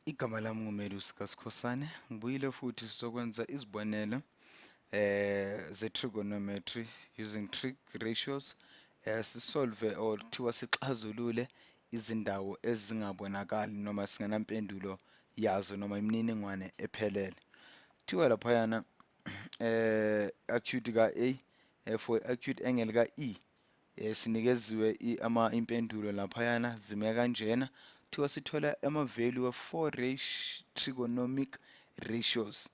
Igama lami nguMelus kaSkhosana, ngibuyile futhi sizokwenza izibonelo ze-trigonometry using trig ratios. Sisolve or kuthiwa sixazulule izindawo ezingabonakali noma singenampendulo yazo noma imininingwane ephelele. Kuthiwa laphayana acute ka-A for acute angle ka-E sinikeziwe impendulo laphayana zime kanjena. Kuthiwa sithola ama-value of 4 trigonomic ratios.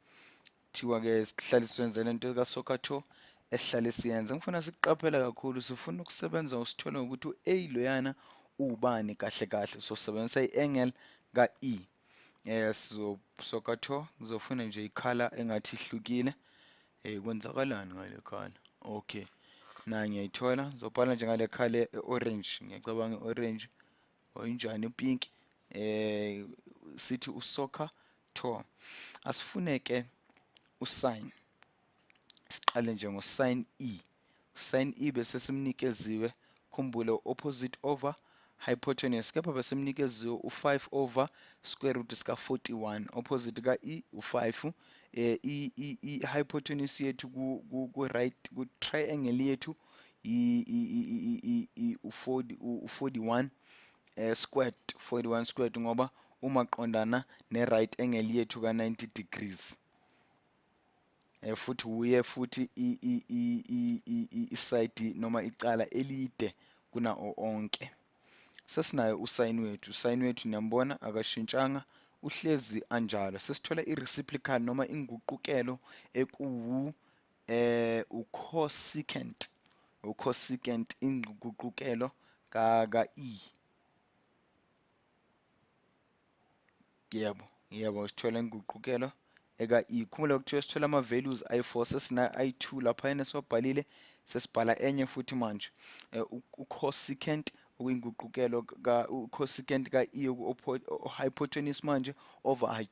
Kuthiwa-ke sihlale siyenze lento kaSokhathor esihlale siyenza. Ngifuna sikuqaphela kakhulu, sifuna ukusebenza usithole ngokuthi u-A loyana ubani kahle kahle. Sosebenzisa i-angle ka-E. Sokhathor ngizofuna nje ikhala engathi ihlukile. Kwenzakalani ngale khala? Okay. Na ngiyayithola, ngizobhala nje ngale khala e-orange. Ngiyacabanga i-orange oyinjani pink. Sithi uSokhathor. Asifuneke usin. Siqale nje ngosin E. Sin E bese simnikeziwe, khumbule opposite over hypotenuse. Kepha besimnikeziwe u5 over square root sika 41. Opposite ka E u5. I-hypotenuse yethu ku right ku triangle yethu u41 squared, 41 squared ngoba uma qondana ne right angle yethu ka 90 degrees. Futhi uye futhi iside noma icala elide kuna onke. Sesinayo usin wethu. Usin wethu niyambona akashintshanga, uhlezi anjalo. Sesithola i-reciprocal noma inguqukelo ekuwu ucosecant. Ucosecant inguqukelo ka-E. Yebo, sithola inguqukelo eka-E. Khumbula kuthiwa sithola ama-values ayi-4, sesina ayi-2 laphayana siwabhalile, sesibhala enye futhi manje. Ucosecant okuyinguqukelo ucosecant ka-E hypotenuse manje over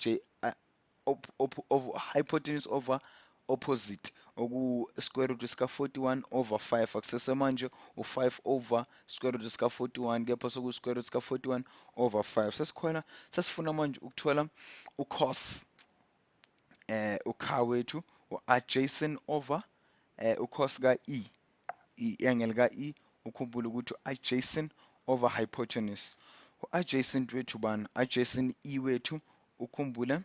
hypotenuse over opposite square root sika 41 over 5. Akusese manje u5 over square root sika 41, kepha soku square root sika 41 over 5. Sesifuna manje ukuthola ucos ukha wethu u-adjacent over ucos ka-E, i-angle ka-E. Ukhumbule ukuthi adjacent over hypotenuse. U-adjacent wethu bani? Adjacent E wethu ukhumbule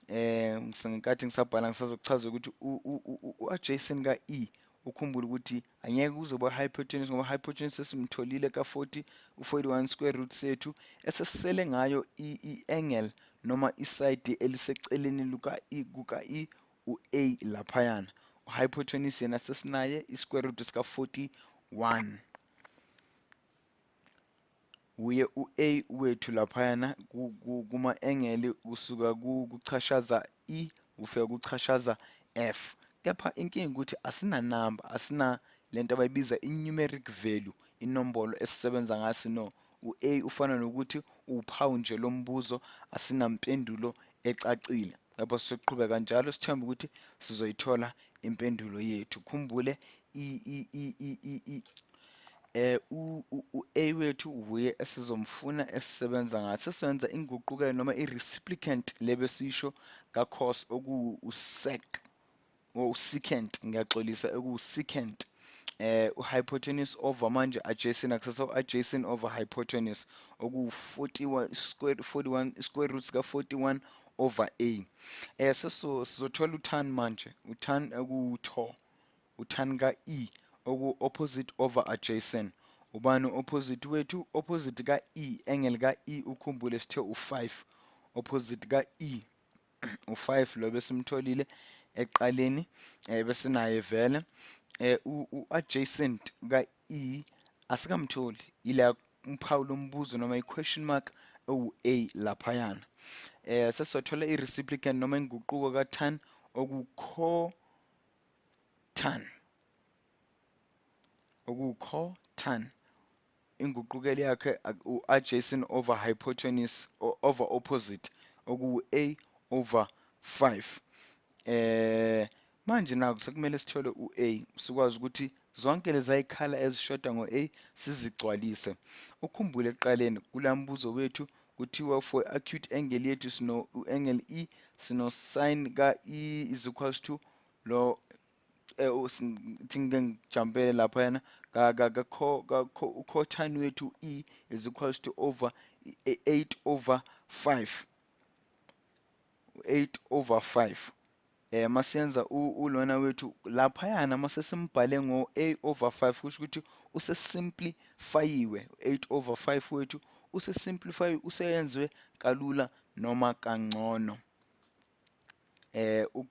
ngisengathi ngisabhala ngisazokuchaza ukuthi u-adjacent ka-E ukhumbule ukuthi angeke kuzoba hypotenuse ngoba hypotenuse sesimtholile ka-40 u41 square root sethu esesele ngayo i-angle noma iside eliseceleni kuka-E u-A laphayana. U-hypotenuse yena sesinaye i-square root sika 41. Uye u-A wethu laphayana kuma-angle kusuka kuchashaza E ufika kuchashaza F. Kepha inkinga ukuthi asina number, asina lento abayibiza i-numeric value, inombolo esisebenza ngaso. No, u-A ufana nokuthi uphawu nje lombuzo, asinampendulo ecacile. Lapho sizoqhubeka kanjalo sithemba ukuthi sizoyithola impendulo yethu. Khumbule u-A wethu uye esizomfuna esisebenza ngathi. Sesenza inguqukelo noma i-reciprocant lebesisho ka-cos okuwu-sec or secant, ngiyaxolisa, ekuwu-secant. U-hypotenuse over manje adjacent, akusasa u-adjacent over hypotenuse okuwu-41 square root sika 41 over A. Sizothola utan manje, utan ekuwu-Tor, utan ka-E oku-opposite over adjacent. Ubani opposite wethu? Opposite ka-E, angle ka-E ukhumbule sithe u5. Opposite ka-E u5 lo besimtholile eqaleni, bese naye vele u-adjacent ka-E asikamtholi, ila umphawu lombuzo noma i-question mark ewu-A laphayana. Sesizothola i-reciprocant noma inguquko ka-tan okuwu-cotan. Okuwu-cotan inguqukelo yakhe u-adjacent over hypotenuse over opposite okuwu-A over 5. Manje naku sekumele sithole u-A, sikwazi ukuthi zonke lezi ayikhala ezishoda ngo-A sizigcwalise. Ukhumbule ekuqaleni kulambuzo wethu kuthiwa for acute angle yethu sino angle E sino sin ka E is equals to lo ngijambele laphayana cotangent wethu E is equals to over 8 over 5 masiyenza ulona wethu laphayana mase simbhale ngo a over 5 kusho ukuthi usesimplifayiwe 8 over 5 wethu usesimplifayiwe useyenziwe kalula noma kangcono.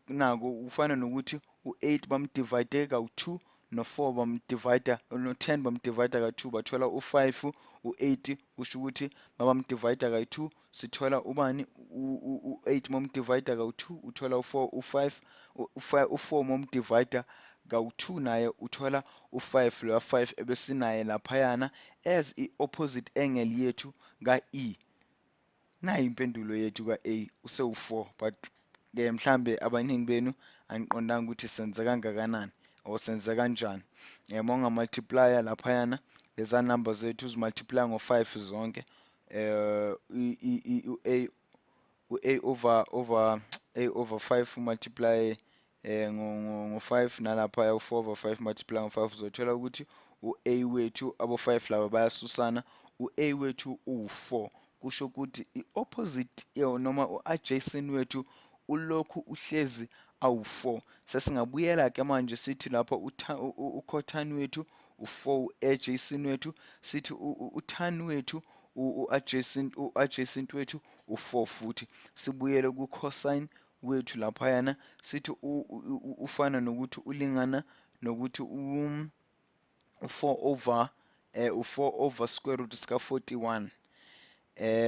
Nako ufana nokuthi u8 bamdivide ka2 no4 bamdivide no10 bamdivide ka2 bathola u5. U8 kusho ukuthi mabamdivide ka2 sithola ubani u8 momdivide ka2 uthola u4 u5 u4 momdivide ka2 naye uthola u5 lo 5 ebesinaye laphayana as i-opposite angle yethu ka-E. Nayi impendulo yethu ka-A usewu4 but ke mhlambe abaningi benu aniqondanga ukuthi senze kangakanani or senze kanjani. Monga multiplier laphayana leza number zethu uzimultiply ngo5 zonke u-A over 5 multiply ngo5 nalapha u4 over 5 multiply ngo5 uzothola ukuthi u-A wethu abo5 laba bayasusana u-A wethu u4 kusho ukuthi i-opposite noma u-adjacent wethu ulokhu uhlezi awu4. Sesingabuyela ke manje sithi lapha ucotangent wethu u4 adjacent wethu sithi utan wethu u-adjacent wethu u4 futhi sibuyele ku-cosine wethu laphayana sithi ufana nokuthi ulingana nokuthi u4 over square root sika 41.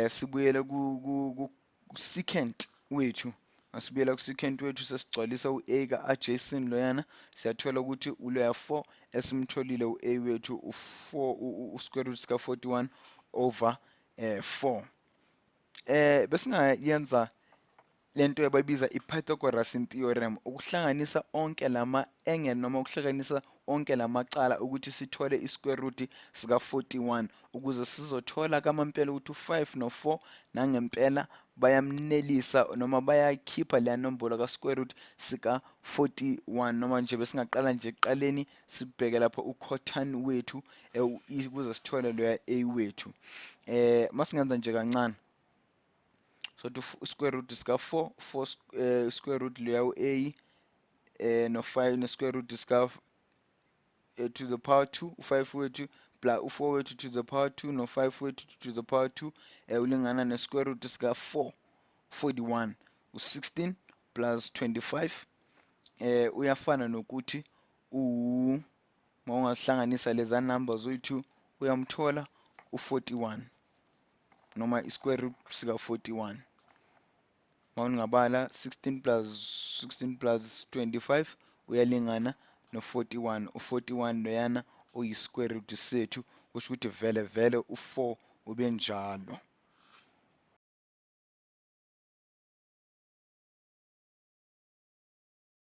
Sibuyele ku secant wethu asibuyela ku secant wethu sesigcwalisa u-a ka-adjacent loyana siyathola ukuthi uloya 4 esimtholile u-a wethu u4 square root sika 41 over 4. Besingayenza lento abayibiza i-Pythagoras theorem ukuhlanganisa onke lama angle noma ukuhlanganisa onke lamacala ukuthi sithole i-square root sika 41 ukuze sizothola kamampela ukuthi u5 no4 nangempela bayamnelisa noma bayakhipha leya nombolo ka square root sika 41 noma nje besingaqala nje ekuqaleni sibheke lapha ucotangent wethu ukuze sithole loya a wethu. Masingenza nje kancane so to square root sika 4 square root loya u-a no 5 no square root sika to the power 2 u5 wethu plus u4 wethu to the power 2 no 5 wethu to the power 2 ulingana ne square root sika 41 u16 plus 25 uyafana nokuthi mawungahlanganisa leza numbers zethu uyamthola u41 noma i-square root sika 41. Mawungabala 16 plus 25 uyalingana no41 u41 loyana oyi-square root sethu kusho ukuthi vele u4 ube njalo.